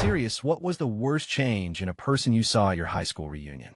serious, what was the worst change in a person you saw at your high school reunion?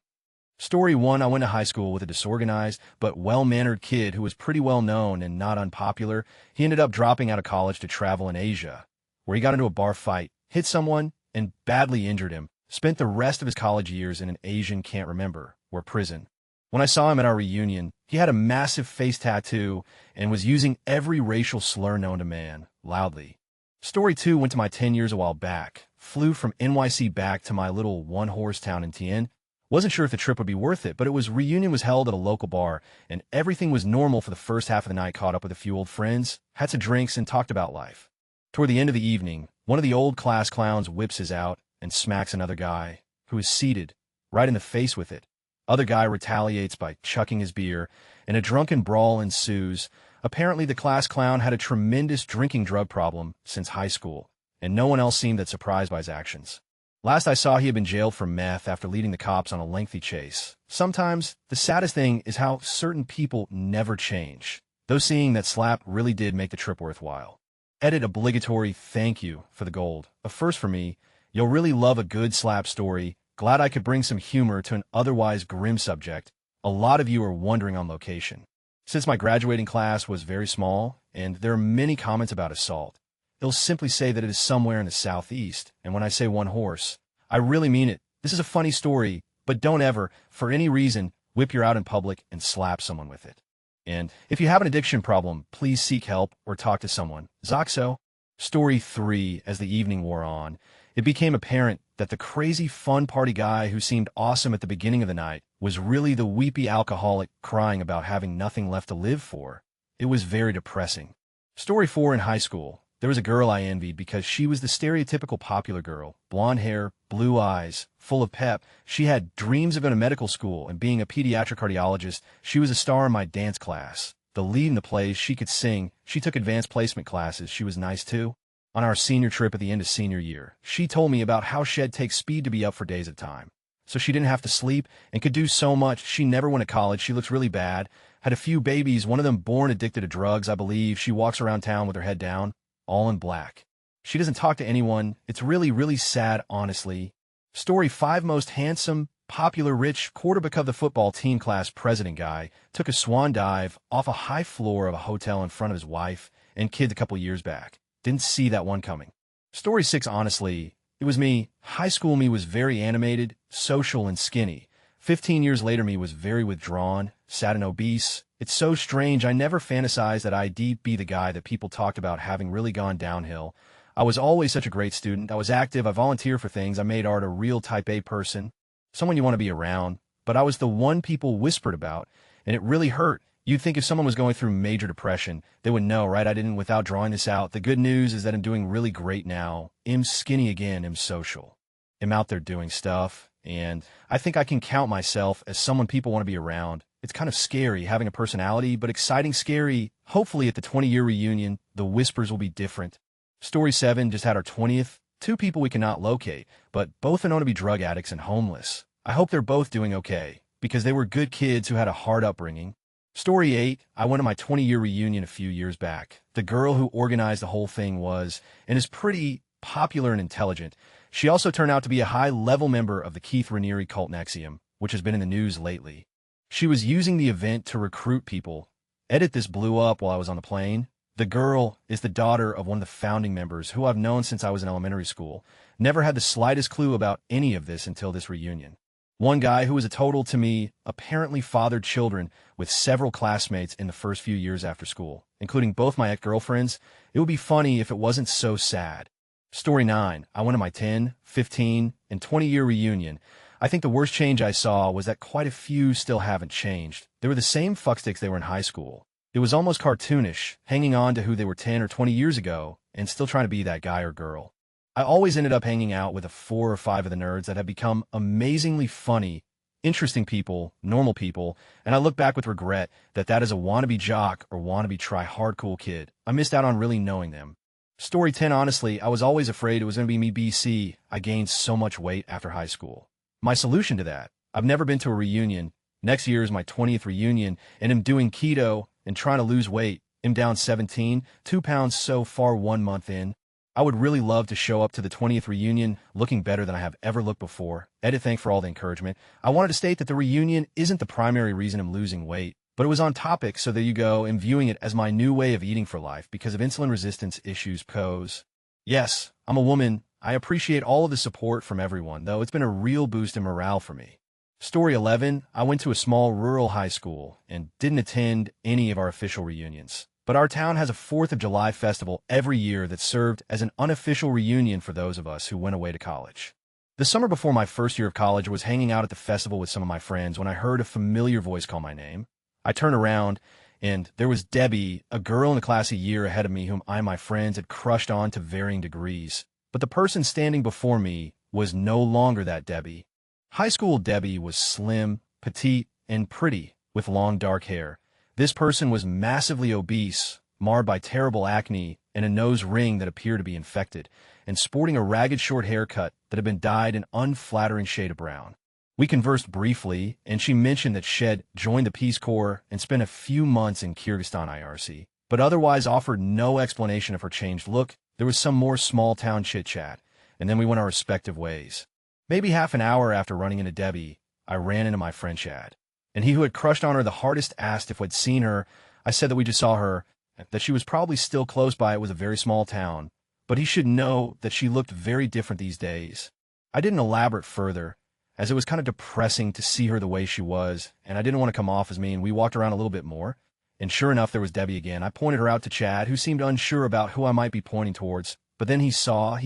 Story 1, I went to high school with a disorganized but well-mannered kid who was pretty well known and not unpopular. He ended up dropping out of college to travel in Asia, where he got into a bar fight, hit someone, and badly injured him. Spent the rest of his college years in an Asian can't remember, or prison. When I saw him at our reunion, he had a massive face tattoo and was using every racial slur known to man, loudly. Story 2 went to my 10 years a while back. Flew from NYC back to my little one-horse town in Tien. Wasn't sure if the trip would be worth it, but reunion was held at a local bar, and everything was normal for the first half of the night. Caught up with a few old friends, had some drinks, and talked about life. Toward the end of the evening, one of the old class clowns whips his out and smacks another guy, who is seated, right in the face with it. Other guy retaliates by chucking his beer, and a drunken brawl ensues. Apparently the class clown had a tremendous drinking drug problem since high school, and no one else seemed that surprised by his actions. Last I saw, he had been jailed for meth after leading the cops on a lengthy chase. Sometimes, the saddest thing is how certain people never change. Though seeing that slap really did make the trip worthwhile. Edit obligatory thank you for the gold. A first for me. You'll really love a good slap story. Glad I could bring some humor to an otherwise grim subject. A lot of you are wondering on location. Since my graduating class was very small, and there are many comments about assault, it'll simply say that it is somewhere in the southeast, and when I say one horse, I really mean it. This is a funny story, but don't ever, for any reason, whip your out in public and slap someone with it. And if you have an addiction problem, please seek help or talk to someone. Zoxo. Story 3, as the evening wore on, it became apparent that the crazy fun party guy who seemed awesome at the beginning of the night was really the weepy alcoholic crying about having nothing left to live for. It was very depressing. Story 4, in high school, there was a girl I envied because she was the stereotypical popular girl. Blonde hair, blue eyes, full of pep. She had dreams of going to medical school and being a pediatric cardiologist. She was a star in my dance class. The lead in the plays, she could sing. She took advanced placement classes. She was nice too. On our senior trip at the end of senior year, she told me about how she'd take speed to be up for days at a time. So she didn't have to sleep and could do so much. She never went to college. She looks really bad. Had a few babies, one of them born addicted to drugs, I believe. She walks around town with her head down, all in black. She doesn't talk to anyone. It's really, really sad, honestly. Story 5, most handsome, popular, rich, quarterback of the football team class president guy took a swan dive off a high floor of a hotel in front of his wife and kids a couple years back. Didn't see that one coming. Story 6, honestly, it was me. High school me was very animated, social, and skinny. 15 years later me was very withdrawn, sad and obese. It's so strange. I never fantasized that I'd be the guy that people talked about having really gone downhill. I was always such a great student. I was active. I volunteered for things. I made art, a real type A person, someone you want to be around. But I was the one people whispered about, and it really hurt. You'd think if someone was going through major depression, they would know, right? I didn't without drawing this out. The good news is that I'm doing really great now. I'm skinny again. I'm social. I'm out there doing stuff. And I think I can count myself as someone people want to be around. It's kind of scary having a personality, but exciting, scary. Hopefully at the 20-year reunion, the whispers will be different. Story 7, just had our 20th. 2 people we cannot locate, but both are known to be drug addicts and homeless. I hope they're both doing okay, because they were good kids who had a hard upbringing. Story 8, I went to my 20-year reunion a few years back. The girl who organized the whole thing was, and is pretty popular and intelligent. She also turned out to be a high-level member of the Keith Raniere cult Nexium, which has been in the news lately. She was using the event to recruit people. Edit, this blew up while I was on the plane. The girl is the daughter of one of the founding members, who I've known since I was in elementary school. Never had the slightest clue about any of this until this reunion. One guy who was a total to me apparently fathered children with several classmates in the first few years after school, including both my ex-girlfriends. It would be funny if it wasn't so sad. Story 9, I went to my 10, 15, and 20-year reunion. I think the worst change I saw was that quite a few still haven't changed. They were the same fucksticks they were in high school. It was almost cartoonish, hanging on to who they were 10 or 20 years ago and still trying to be that guy or girl. I always ended up hanging out with 4 or 5 of the nerds that had become amazingly funny, interesting people, normal people, and I look back with regret that is a wannabe jock or wannabe try-hard cool kid. I missed out on really knowing them. Story 10, honestly, I was always afraid it was going to be me BC. I gained so much weight after high school. My solution to that, I've never been to a reunion. Next year is my 20th reunion, and I'm doing keto and trying to lose weight. I'm down 17, 2 pounds so far 1 month in. I would really love to show up to the 20th reunion looking better than I have ever looked before. Edit, thank for all the encouragement. I wanted to state that the reunion isn't the primary reason I'm losing weight, but it was on topic, so there you go. I'm viewing it as my new way of eating for life because of insulin resistance issues pose. Yes, I'm a woman. I appreciate all of the support from everyone, though it's been a real boost in morale for me. Story 11, I went to a small rural high school and didn't attend any of our official reunions. But our town has a 4th of July festival every year that served as an unofficial reunion for those of us who went away to college. The summer before my first year of college, I was hanging out at the festival with some of my friends when I heard a familiar voice call my name. I turned around, and there was Debbie, a girl in the class a year ahead of me whom I and my friends had crushed on to varying degrees. But the person standing before me was no longer that Debbie. High school Debbie was slim, petite, and pretty, with long dark hair. This person was massively obese, marred by terrible acne and a nose ring that appeared to be infected, and sporting a ragged short haircut that had been dyed an unflattering shade of brown. We conversed briefly, and she mentioned that she'd joined the Peace Corps and spent a few months in Kyrgyzstan IRC, but otherwise offered no explanation of her changed look. There was some more small-town chit-chat, and then we went our respective ways. Maybe half an hour after running into Debbie, I ran into my friend Chad. And he who had crushed on her the hardest asked if we'd seen her. I said that we just saw her, that she was probably still close by. It was a very small town, but he should know that she looked very different these days. I didn't elaborate further, as it was kind of depressing to see her the way she was, and I didn't want to come off as mean. We walked around a little bit more, and sure enough, there was Debbie again. I pointed her out to Chad, who seemed unsure about who I might be pointing towards, but then he saw,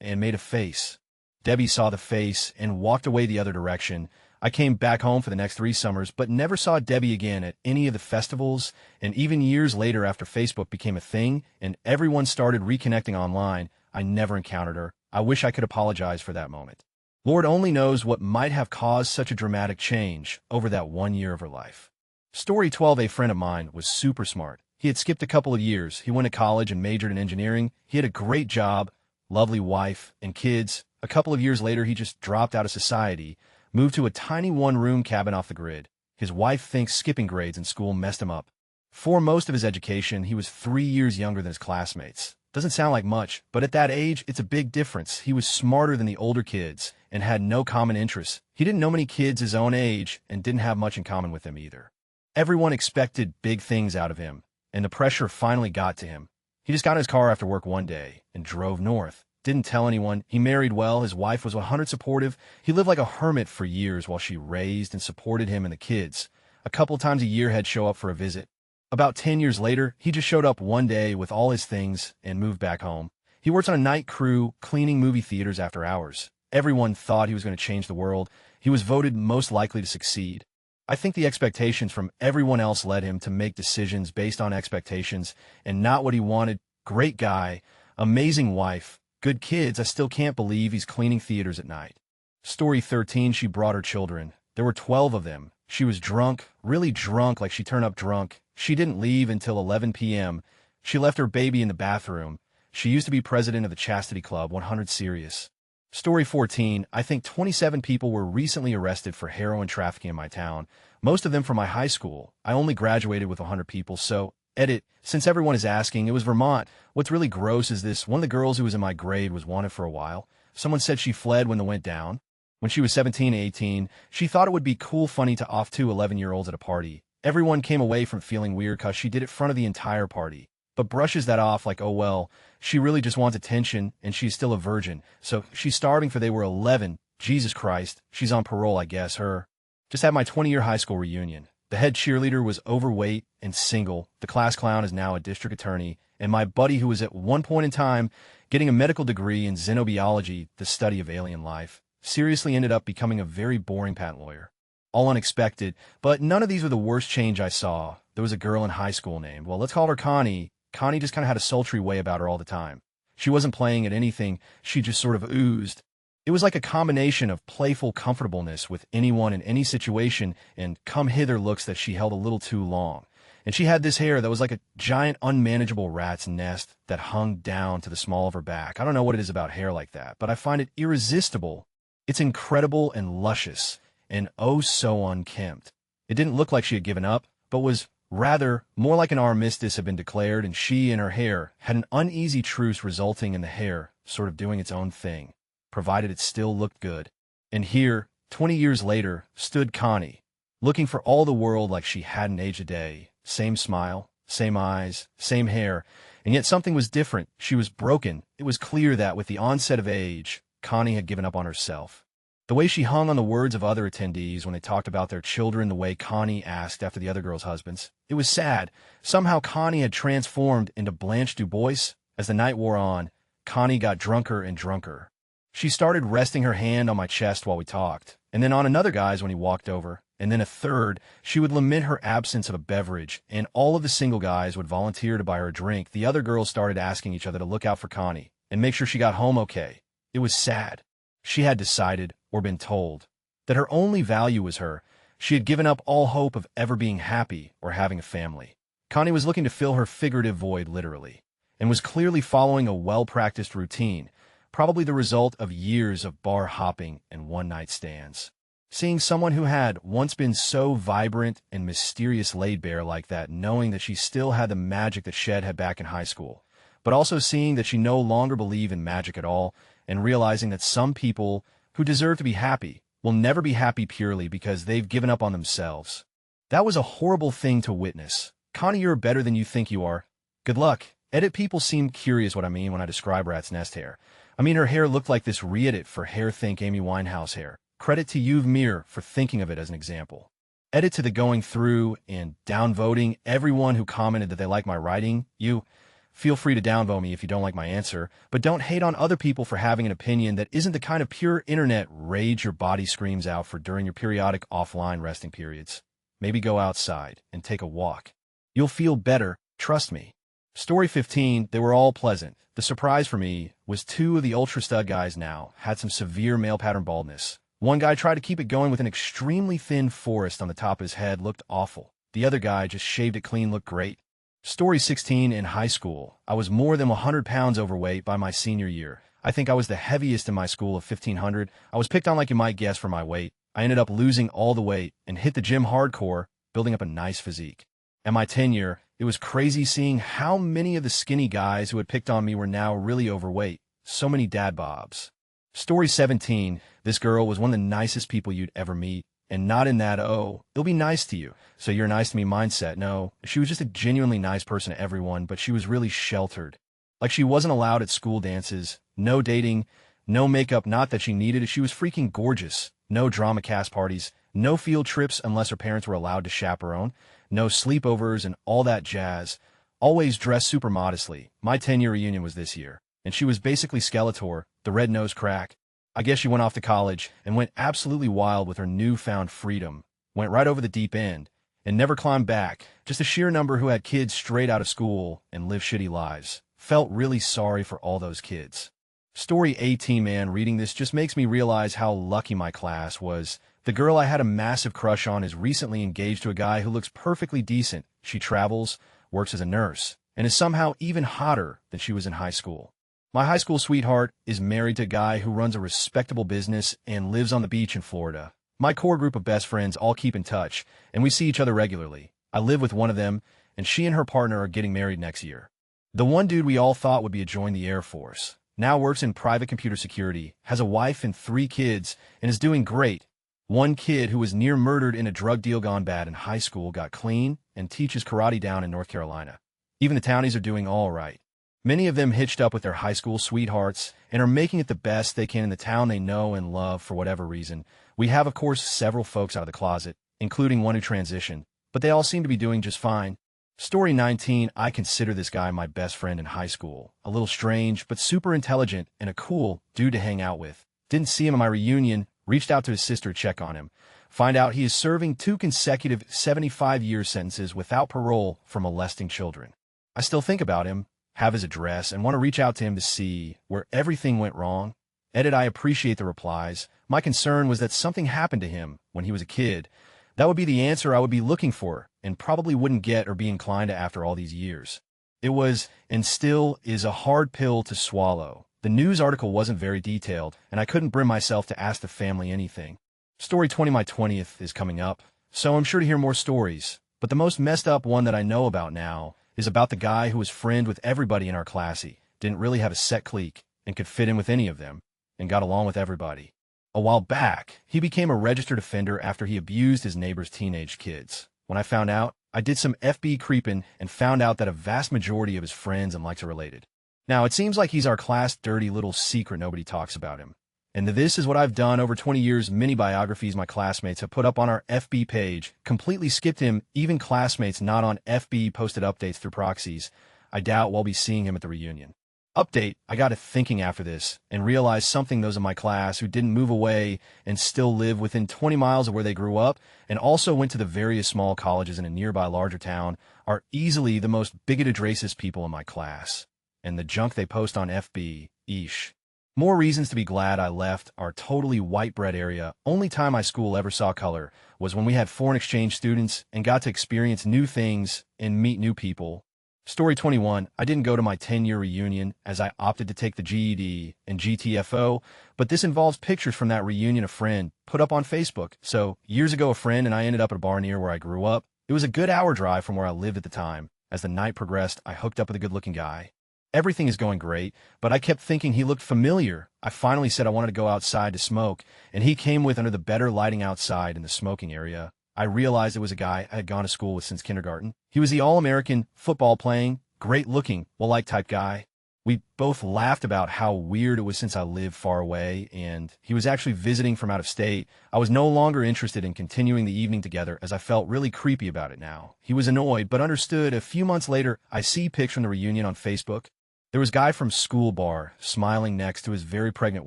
and made a face. Debbie saw the face and walked away the other direction. I came back home for the next 3 summers, but never saw Debbie again at any of the festivals, and even years later after Facebook became a thing and everyone started reconnecting online, I never encountered her. I wish I could apologize for that moment. Lord only knows what might have caused such a dramatic change over that 1 year of her life. Story 12, a friend of mine was super smart. He had skipped a couple of years. He went to college and majored in engineering. He had a great job, lovely wife, and kids. A couple of years later, he just dropped out of society, moved to a tiny one-room cabin off the grid. His wife thinks skipping grades in school messed him up. For most of his education, he was 3 years younger than his classmates. Doesn't sound like much, but at that age, it's a big difference. He was smarter than the older kids and had no common interests. He didn't know many kids his own age and didn't have much in common with them either. Everyone expected big things out of him, and the pressure finally got to him. He just got in his car after work one day and drove north. Didn't tell anyone. He married well. His wife was 100% supportive. He lived like a hermit for years while she raised and supported him and the kids. A couple of times a year he'd show up for a visit. About 10 years later, he just showed up one day with all his things and moved back home. He works on a night crew, cleaning movie theaters after hours. Everyone thought he was going to change the world. He was voted most likely to succeed. I think the expectations from everyone else led him to make decisions based on expectations and not what he wanted. Great guy, amazing wife, good kids. I still can't believe he's cleaning theaters at night. Story 13, she brought her children. There were 12 of them. She was drunk, really drunk, like she turned up drunk. She didn't leave until 11 p.m. She left her baby in the bathroom. She used to be president of the Chastity Club, 100 serious. Story 14, I think 27 people were recently arrested for heroin trafficking in my town, most of them from my high school. I only graduated with 100 people, so, edit, since everyone is asking, it was Vermont. What's really gross is this, one of the girls who was in my grade was wanted for a while. Someone said she fled when the went down. When she was 17 and 18, she thought it would be cool funny to off 2 11-year-olds at a party. Everyone came away from feeling weird because she did it in front of the entire party, but brushes that off like, oh well, she really just wants attention and she's still a virgin, so she's starving for they were 11. Jesus Christ, she's on parole, I guess, her. Just had my 20-year high school reunion. The head cheerleader was overweight and single. The class clown is now a district attorney, and my buddy who was at one point in time getting a medical degree in xenobiology, the study of alien life, seriously ended up becoming a very boring patent lawyer. All unexpected, but none of these were the worst change I saw. There was a girl in high school named, well, let's call her Connie. Connie just kind of had a sultry way about her all the time. She wasn't playing at anything, she just sort of oozed. It was like a combination of playful comfortableness with anyone in any situation and come-hither looks that she held a little too long. And she had this hair that was like a giant unmanageable rat's nest that hung down to the small of her back. I don't know what it is about hair like that, but I find it irresistible. It's incredible and luscious, and oh so unkempt. It didn't look like she had given up, but was Rather, more like an armistice had been declared, and she and her hair had an uneasy truce, resulting in the hair sort of doing its own thing, provided it still looked good. And here, 20 years later, stood Connie, looking for all the world like she hadn't aged a day. Same smile, same eyes, same hair, and yet something was different. She was broken. It was clear that with the onset of age, Connie had given up on herself. The way she hung on the words of other attendees when they talked about their children, the way Connie asked after the other girls' husbands. It was sad. Somehow Connie had transformed into Blanche DuBois. As the night wore on, Connie got drunker and drunker. She started resting her hand on my chest while we talked, and then on another guy's when he walked over, and then a third. She would lament her absence of a beverage, and all of the single guys would volunteer to buy her a drink. The other girls started asking each other to look out for Connie and make sure she got home okay. It was sad. She had decided, or been told, that her only value was her. She had given up all hope of ever being happy or having a family. Connie was looking to fill her figurative void literally, and was clearly following a well-practiced routine, probably the result of years of bar hopping and one-night stands. Seeing someone who had once been so vibrant and mysterious laid bare like that, knowing that she still had the magic that Shed had back in high school, but also seeing that she no longer believed in magic at all, and realizing that some people who deserve to be happy will never be happy purely because they've given up on themselves. That was a horrible thing to witness. Connie, you're better than you think you are. Good luck. Edit people seem curious what I mean when I describe Rat's Nest hair. I mean her hair looked like this re-edit for hair, think Amy Winehouse hair. Credit to You've Mir for thinking of it as an example. Edit to the going through and downvoting everyone who commented that they like my writing. You feel free to downvote me if you don't like my answer, but don't hate on other people for having an opinion that isn't the kind of pure internet rage your body screams out for during your periodic offline resting periods. Maybe go outside and take a walk. You'll feel better, trust me. Story 15, they were all pleasant. The surprise for me was two of the ultra stud guys now had some severe male pattern baldness. One guy tried to keep it going with an extremely thin forest on the top of his head, looked awful. The other guy just shaved it clean, looked great. Story 16, in high school, I was more than 100 pounds overweight by my senior year. I think I was the heaviest in my school of 1,500. I was picked on like you might guess for my weight. I ended up losing all the weight and hit the gym hardcore, building up a nice physique. At my tenure, it was crazy seeing how many of the skinny guys who had picked on me were now really overweight. So many dad bobs. Story 17, this girl was one of the nicest people you'd ever meet. And not in that, oh, they'll be nice to you, so you're nice to me mindset. No, she was just a genuinely nice person to everyone, but she was really sheltered. Like she wasn't allowed at school dances, no dating, no makeup, not that she needed it. She was freaking gorgeous. No drama cast parties, no field trips unless her parents were allowed to chaperone, no sleepovers and all that jazz. Always dressed super modestly. My 10-year reunion was this year, and she was basically Skeletor, the red-nosed crack. I guess she went off to college and went absolutely wild with her newfound freedom, went right over the deep end, and never climbed back. Just a sheer number who had kids straight out of school and lived shitty lives. Felt really sorry for all those kids. Story 18, man, reading this just makes me realize how lucky my class was. The girl I had a massive crush on is recently engaged to a guy who looks perfectly decent. She travels, works as a nurse, and is somehow even hotter than she was in high school. My high school sweetheart is married to a guy who runs a respectable business and lives on the beach in Florida. My core group of best friends all keep in touch, and we see each other regularly. I live with one of them, and she and her partner are getting married next year. The one dude we all thought would be join the Air Force now works in private computer security, has a wife and 3 kids, and is doing great. One kid who was near murdered in a drug deal gone bad in high school got clean and teaches karate down in North Carolina. Even the townies are doing all right. Many of them hitched up with their high school sweethearts and are making it the best they can in the town they know and love for whatever reason. We have, of course, several folks out of the closet, including one who transitioned, but they all seem to be doing just fine. Story 19, I consider this guy my best friend in high school. A little strange, but super intelligent and a cool dude to hang out with. Didn't see him at my reunion, reached out to his sister to check on him. Find out he is serving 2 consecutive 75-year sentences without parole for molesting children. I still think about him, have his address, and want to reach out to him to see where everything went wrong. Edit, I appreciate the replies. My concern was that something happened to him when he was a kid. That would be the answer I would be looking for, and probably wouldn't get or be inclined to after all these years. It was, and still is, a hard pill to swallow. The news article wasn't very detailed, and I couldn't bring myself to ask the family anything. Story 20, my 20th is coming up, so I'm sure to hear more stories. But the most messed up one that I know about now is about the guy who was friend with everybody in our class. He didn't really have a set clique and could fit in with any of them and got along with everybody. A while back, he became a registered offender after he abused his neighbor's teenage kids. When I found out, I did some FB creeping and found out that a vast majority of his friends and likes are related. Now, it seems like he's our class dirty little secret nobody talks about him. And this is what I've done over 20 years. Many biographies my classmates have put up on our FB page, completely skipped him. Even classmates not on FB posted updates through proxies. I doubt we'll be seeing him at the reunion. Update, I got to thinking after this and realized something. Those in my class who didn't move away and still live within 20 miles of where they grew up and also went to the various small colleges in a nearby larger town are easily the most bigoted racist people in my class. And the junk they post on FB, eesh. More reasons to be glad I left our totally white bread area. Only time my school ever saw color was when we had foreign exchange students and got to experience new things and meet new people. Story 21, I didn't go to my 10-year reunion as I opted to take the GED and GTFO, but this involves pictures from that reunion a friend put up on Facebook. So, years ago a friend and I ended up at a bar near where I grew up. It was a good hour drive from where I lived at the time. As the night progressed, I hooked up with a good-looking guy. Everything is going great, but I kept thinking he looked familiar. I finally said I wanted to go outside to smoke, and he came with under the better lighting outside in the smoking area. I realized it was a guy I had gone to school with since kindergarten. He was the All-American, football-playing, great-looking, well-liked type guy. We both laughed about how weird it was since I lived far away, and he was actually visiting from out of state. I was no longer interested in continuing the evening together as I felt really creepy about it now. He was annoyed, but understood. A few months later, I see pics from the reunion on Facebook. There was a guy from school bar smiling next to his very pregnant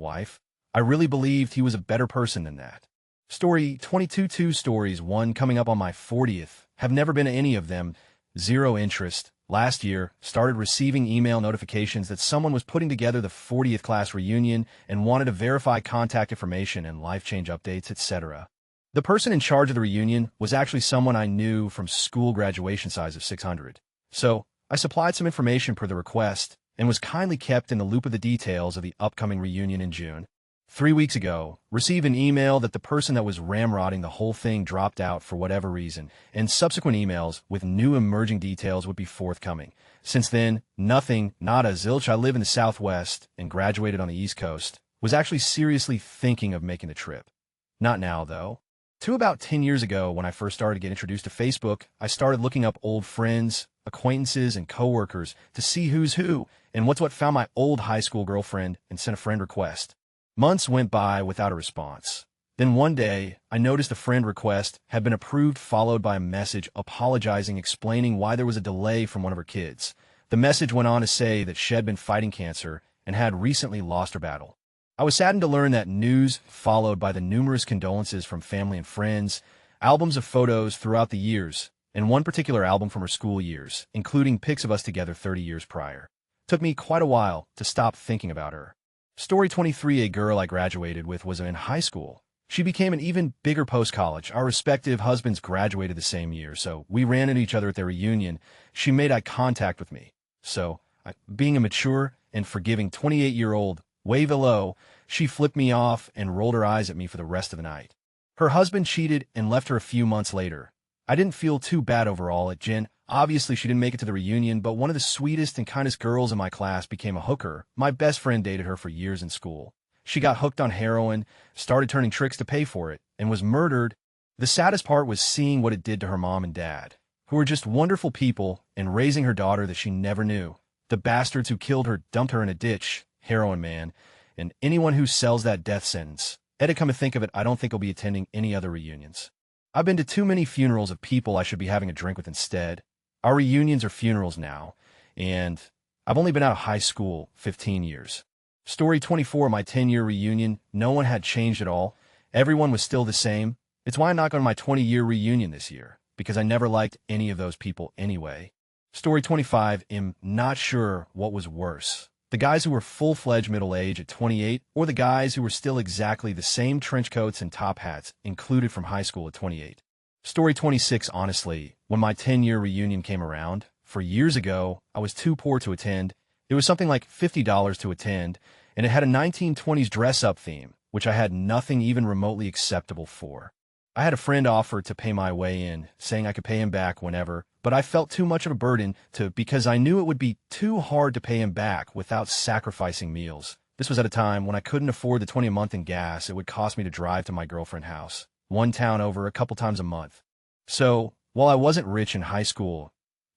wife. I really believed he was a better person than that. Story 22 stories, one coming up on my 40th. Have never been to any of them. Zero interest. Last year, started receiving email notifications that someone was putting together the 40th class reunion and wanted to verify contact information and life change updates, etc. The person in charge of the reunion was actually someone I knew from school graduation size of 600. So, I supplied some information per the request and was kindly kept in the loop of the details of the upcoming reunion in June. 3 weeks ago, received an email that the person that was ramrodding the whole thing dropped out for whatever reason, and subsequent emails with new emerging details would be forthcoming. Since then, nothing, nada, zilch. I live in the Southwest and graduated on the East Coast. Was actually seriously thinking of making the trip. Not now, though. About 10 years ago, when I first started to get introduced to Facebook, I started looking up old friends, acquaintances, and coworkers to see who's who, and what found my old high school girlfriend and sent a friend request. Months went by without a response. Then one day, I noticed a friend request had been approved, followed by a message apologizing, explaining why there was a delay from one of her kids. The message went on to say that she had been fighting cancer and had recently lost her battle. I was saddened to learn that news, followed by the numerous condolences from family and friends, albums of photos throughout the years, and one particular album from her school years, including pics of us together 30 years prior. Took me quite a while to stop thinking about her. Story 23, a girl I graduated with was in high school. She became an even bigger post-college. Our respective husbands graduated the same year, so we ran into each other at their reunion. She made eye contact with me. So, being a mature and forgiving 28-year-old, wave hello, she flipped me off and rolled her eyes at me for the rest of the night. Her husband cheated and left her a few months later. I didn't feel too bad overall at Jen. Obviously, she didn't make it to the reunion, but one of the sweetest and kindest girls in my class became a hooker. My best friend dated her for years in school. She got hooked on heroin, started turning tricks to pay for it, and was murdered. The saddest part was seeing what it did to her mom and dad, who were just wonderful people, and raising her daughter that she never knew. The bastards who killed her dumped her in a ditch, heroin man, and anyone who sells that death sentence. To come to think of it, I don't think I'll be attending any other reunions. I've been to too many funerals of people I should be having a drink with instead. Our reunions are funerals now, and I've only been out of high school 15 years. Story 24, my 10-year reunion, no one had changed at all. Everyone was still the same. It's why I'm not going to my 20-year reunion this year, because I never liked any of those people anyway. Story 25, am not sure what was worse. The guys who were full-fledged middle-age at 28, or the guys who were still exactly the same trench coats and top hats included from high school at 28. Story 26, honestly, when my 10-year reunion came around, for years ago, I was too poor to attend. It was something like $50 to attend, and it had a 1920s dress-up theme, which I had nothing even remotely acceptable for. I had a friend offer to pay my way in, saying I could pay him back whenever, but I felt too much of a burden because I knew it would be too hard to pay him back without sacrificing meals. This was at a time when I couldn't afford the 20 a month in gas it would cost me to drive to my girlfriend's house, one town over a couple times a month. So, while I wasn't rich in high school,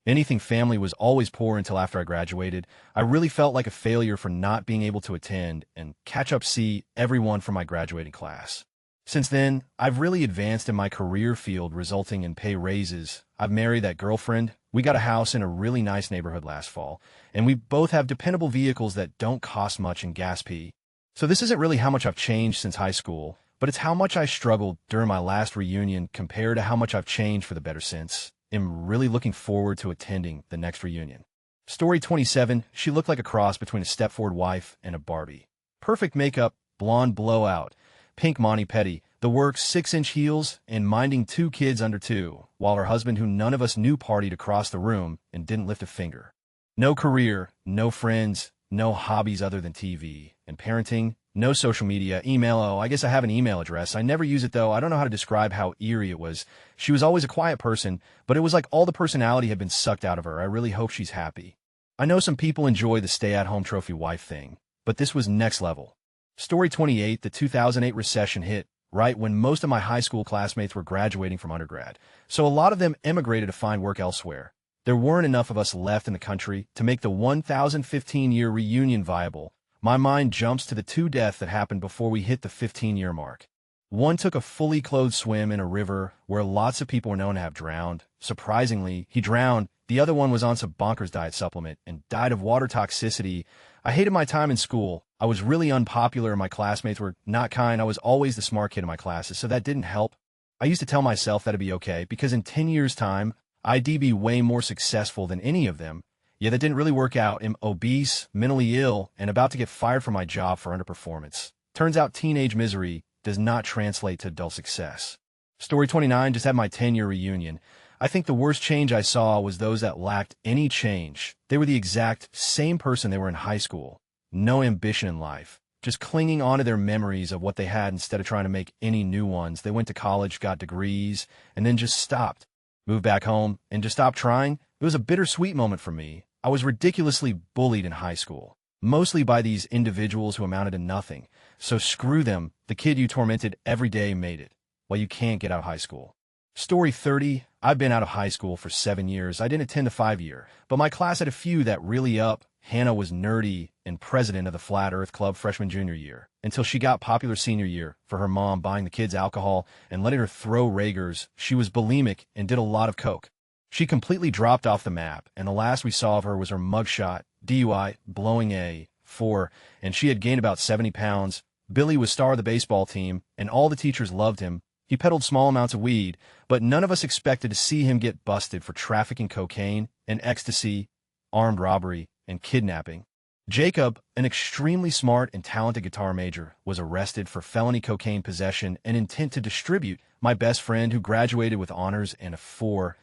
anything family was always poor until after I graduated, I really felt like a failure for not being able to attend and catch up see everyone from my graduating class. Since then, I've really advanced in my career field, resulting in pay raises. I've married that girlfriend. We got a house in a really nice neighborhood last fall, and we both have dependable vehicles that don't cost much in gas fee. So this isn't really how much I've changed since high school, but it's how much I struggled during my last reunion compared to how much I've changed for the better since. I'm really looking forward to attending the next reunion. Story 27, she looked like a cross between a Stepford wife and a Barbie. Perfect makeup, blonde blowout, pink mani petty, the works 6-inch heels, and minding 2 kids under 2, while her husband, who none of us knew, partied across the room and didn't lift a finger. No career, no friends, no hobbies other than TV and parenting, no social media, email. Oh, I guess I have an email address. I never use it though. I don't know how to describe how eerie it was. She was always a quiet person, but it was like all the personality had been sucked out of her. I really hope she's happy. I know some people enjoy the stay-at-home trophy wife thing, but this was next level. Story 28, the 2008 recession hit right when most of my high school classmates were graduating from undergrad, so a lot of them emigrated to find work elsewhere. There weren't enough of us left in the country to make the 1015-year reunion viable. My mind jumps to the 2 deaths that happened before we hit the 15-year mark. One took a fully clothed swim in a river where lots of people were known to have drowned. Surprisingly, he drowned. The other one was on some bonkers diet supplement and died of water toxicity. I hated my time in school. I was really unpopular and my classmates were not kind. I was always the smart kid in my classes, so that didn't help. I used to tell myself that'd be okay because in 10 years' time, I'd be way more successful than any of them. Yeah, that didn't really work out. I'm obese, mentally ill, and about to get fired from my job for underperformance. Turns out teenage misery does not translate to adult success. Story 29, just had my 10-year reunion. I think the worst change I saw was those that lacked any change. They were the exact same person they were in high school. No ambition in life. Just clinging onto their memories of what they had instead of trying to make any new ones. They went to college, got degrees, and then just stopped. Moved back home and just stopped trying. It was a bittersweet moment for me. I was ridiculously bullied in high school, mostly by these individuals who amounted to nothing. So screw them. The kid you tormented every day made it. Well, you can't get out of high school. Story 30, I've been out of high school for 7 years. I didn't attend the 5-year, but my class had a few that really up. Hannah was nerdy and president of the Flat Earth Club freshman junior year, until she got popular senior year for her mom buying the kids alcohol and letting her throw Raegers. She was bulimic and did a lot of coke. She completely dropped off the map, and the last we saw of her was her mugshot, DUI, blowing a 4, and she had gained about 70 pounds. Billy was star of the baseball team, and all the teachers loved him. He peddled small amounts of weed, but none of us expected to see him get busted for trafficking cocaine and ecstasy, armed robbery, and kidnapping. Jacob, an extremely smart and talented guitar major, was arrested for felony cocaine possession and intent to distribute. My best friend, who graduated with honors and a 4.6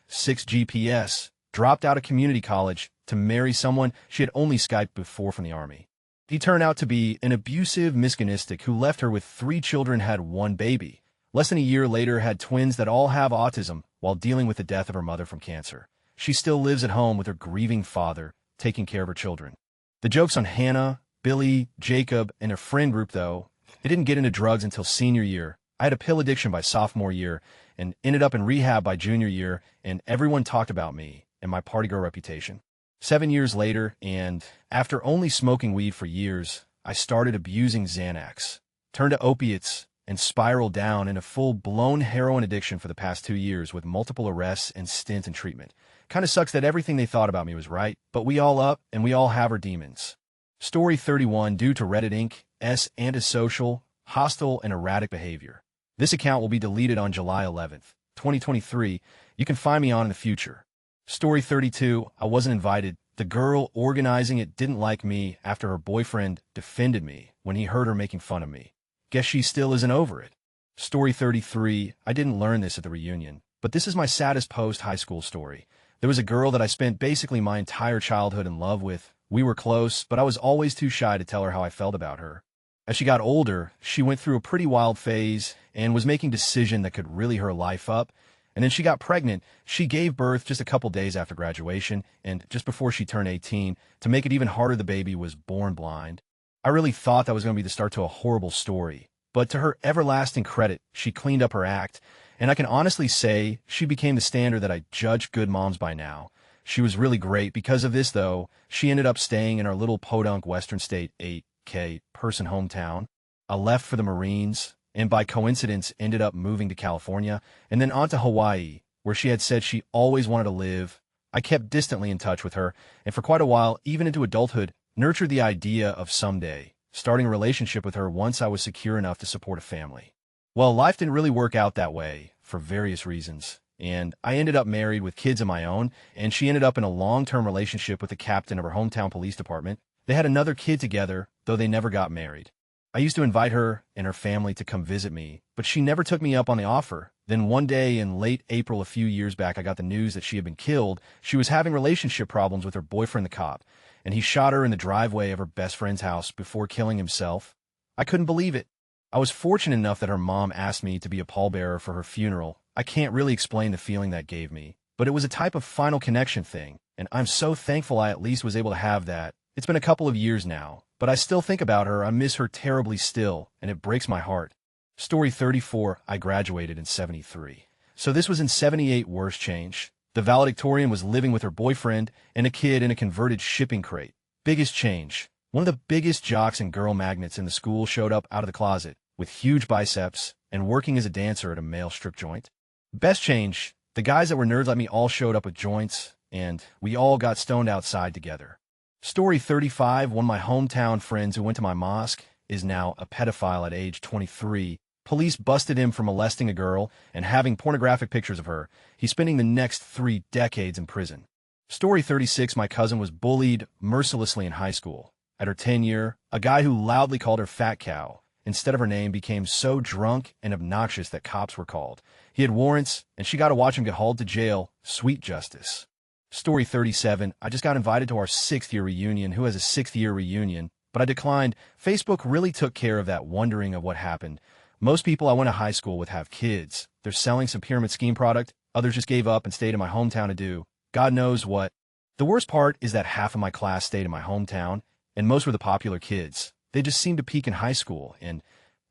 GPS, dropped out of community college to marry someone she had only Skyped before from the Army. He turned out to be an abusive misogynistic who left her with 3 children, had 1 baby. Less than a year later, had twins that all have autism while dealing with the death of her mother from cancer. She still lives at home with her grieving father, taking care of her children. The joke's on Hannah, Billy, Jacob, and their friend group, though. They didn't get into drugs until senior year. I had a pill addiction by sophomore year and ended up in rehab by junior year, and everyone talked about me and my party girl reputation. 7 years later, and after only smoking weed for years, I started abusing Xanax, turned to opiates, and spiraled down in a full-blown heroin addiction for the past 2 years with multiple arrests and stints in treatment. Kinda sucks that everything they thought about me was right, but we all up and we all have our demons. Story 31, due to Reddit Inc.'s antisocial, hostile, and erratic behavior. This account will be deleted on July 11th, 2023. You can find me on in the future. Story 32, I wasn't invited. The girl organizing it didn't like me after her boyfriend defended me when he heard her making fun of me. Guess she still isn't over it. Story 33, I didn't learn this at the reunion, but this is my saddest post-high school story. There was a girl that I spent basically my entire childhood in love with. We were close, but I was always too shy to tell her how I felt about her. As she got older, she went through a pretty wild phase and was making decisions that could really her life up. And then she got pregnant. She gave birth just a couple days after graduation, and just before she turned 18. To make it even harder, the baby was born blind. I really thought that was going to be the start to a horrible story. But to her everlasting credit, she cleaned up her act, and I can honestly say she became the standard that I judge good moms by now. She was really great. Because of this, though, she ended up staying in our little podunk Western State 8K person hometown. I left for the Marines, and by coincidence ended up moving to California, and then on to Hawaii, where she had said she always wanted to live. I kept distantly in touch with her, and for quite a while, even into adulthood, nurtured the idea of someday starting a relationship with her once I was secure enough to support a family. Well, life didn't really work out that way for various reasons, and I ended up married with kids of my own, and she ended up in a long-term relationship with the captain of her hometown police department. They had another kid together, though they never got married. I used to invite her and her family to come visit me, but she never took me up on the offer. Then one day in late April a few years back, I got the news that she had been killed. She was having relationship problems with her boyfriend, the cop, and he shot her in the driveway of her best friend's house before killing himself. I couldn't believe it. I was fortunate enough that her mom asked me to be a pallbearer for her funeral. I can't really explain the feeling that gave me, but it was a type of final connection thing, and I'm so thankful I at least was able to have that. It's been a couple of years now, but I still think about her. I miss her terribly still, and it breaks my heart. Story 34, I graduated in 73. So this was in 78. Worst change. The valedictorian was living with her boyfriend and a kid in a converted shipping crate. Biggest change. One of the biggest jocks and girl magnets in the school showed up out of the closet with huge biceps and working as a dancer at a male strip joint. Best change. The guys that were nerds like me all showed up with joints, and we all got stoned outside together. Story 35, one of my hometown friends who went to my mosque is now a pedophile at age 23. Police busted him for molesting a girl and having pornographic pictures of her. He's spending the next 3 decades in prison. Story 36, my cousin was bullied mercilessly in high school. At her 10th, a guy who loudly called her fat cow instead of her name became so drunk and obnoxious that cops were called. He had warrants, and she got to watch him get hauled to jail. Sweet justice. Story 37, I just got invited to our 6th-year reunion. Who has a 6th-year reunion? But I declined. Facebook really took care of that wondering of what happened. Most people I went to high school with have kids. They're selling some pyramid scheme product. Others just gave up and stayed in my hometown to do God knows what. The worst part is that half of my class stayed in my hometown, and most were the popular kids. They just seemed to peak in high school, and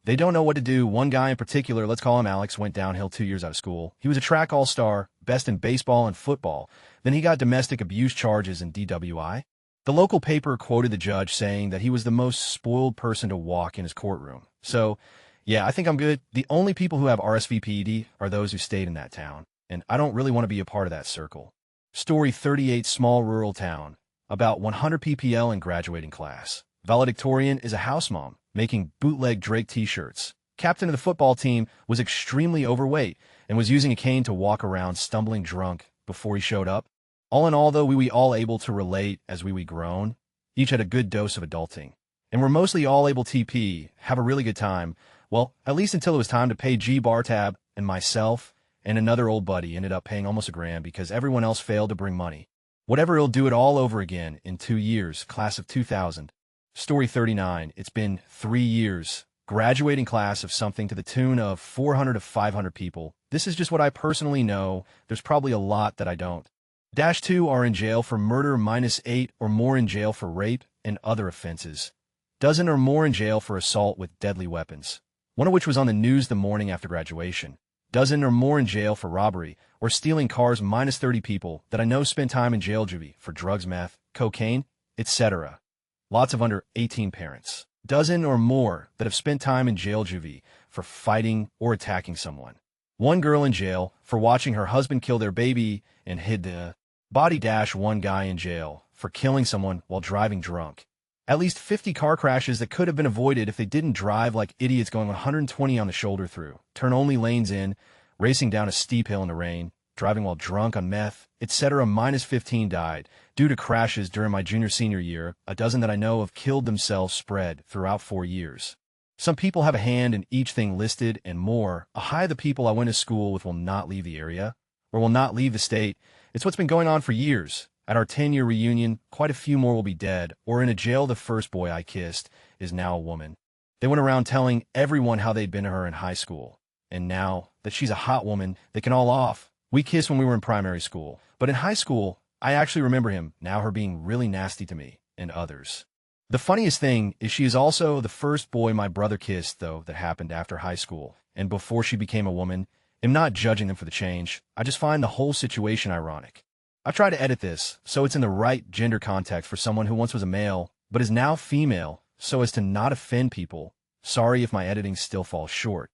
they don't know what to do. One guy in particular, let's call him Alex, went downhill 2 years out of school. He was a track all-star, best in baseball and football. Then he got domestic abuse charges and DWI. The local paper quoted the judge saying that he was the most spoiled person to walk in his courtroom. So, yeah, I think I'm good. The only people who have RSVP'd are those who stayed in that town, and I don't really want to be a part of that circle. Story 38, small rural town. About 100 PPL in graduating class. Valedictorian is a house mom, making bootleg Drake t-shirts. Captain of the football team was extremely overweight and was using a cane to walk around stumbling drunk before he showed up. All in all, though, we all able to relate as we grown. Each had a good dose of adulting. And we're mostly all able TP, have a really good time. Well, at least until it was time to pay G bar tab, and myself and another old buddy ended up paying almost $1,000 because everyone else failed to bring money. Whatever, he'll do it all over again in 2 years, class of 2000. Story 39, it's been 3 years. Graduating class of something to the tune of 400 to 500 people. This is just what I personally know. There's probably a lot that I don't. -2 are in jail for murder, -8 or more in jail for rape and other offenses. Dozen or more in jail for assault with deadly weapons. One of which was on the news the morning after graduation. Dozen or more in jail for robbery or stealing cars, -30 people that I know spend time in jail juvie for drugs, meth, cocaine, etc. Lots of under 18 parents. Dozen or more that have spent time in jail juvie for fighting or attacking someone. One girl in jail for watching her husband kill their baby and hid the body. One guy in jail for killing someone while driving drunk. At least 50 car crashes that could have been avoided if they didn't drive like idiots going 120 on the shoulder through, turn-only lanes in, racing down a steep hill in the rain, driving while drunk on meth, etc. -15 died due to crashes during my junior-senior year. A dozen that I know of killed themselves spread throughout 4 years. Some people have a hand in each thing listed and more. A high of the people I went to school with will not leave the area or will not leave the state. It's what's been going on for years. At our 10-year reunion, quite a few more will be dead or in a jail. The first boy I kissed is now a woman. They went around telling everyone how they'd been to her in high school. And now that she's a hot woman, they can all off. We kissed when we were in primary school, but in high school, I actually remember him, now her being really nasty to me and others. The funniest thing is she is also the first boy my brother kissed, though, that happened after high school, and before she became a woman. I'm not judging them for the change. I just find the whole situation ironic. I try to edit this so it's in the right gender context for someone who once was a male, but is now female, so as to not offend people. Sorry if my editing still falls short.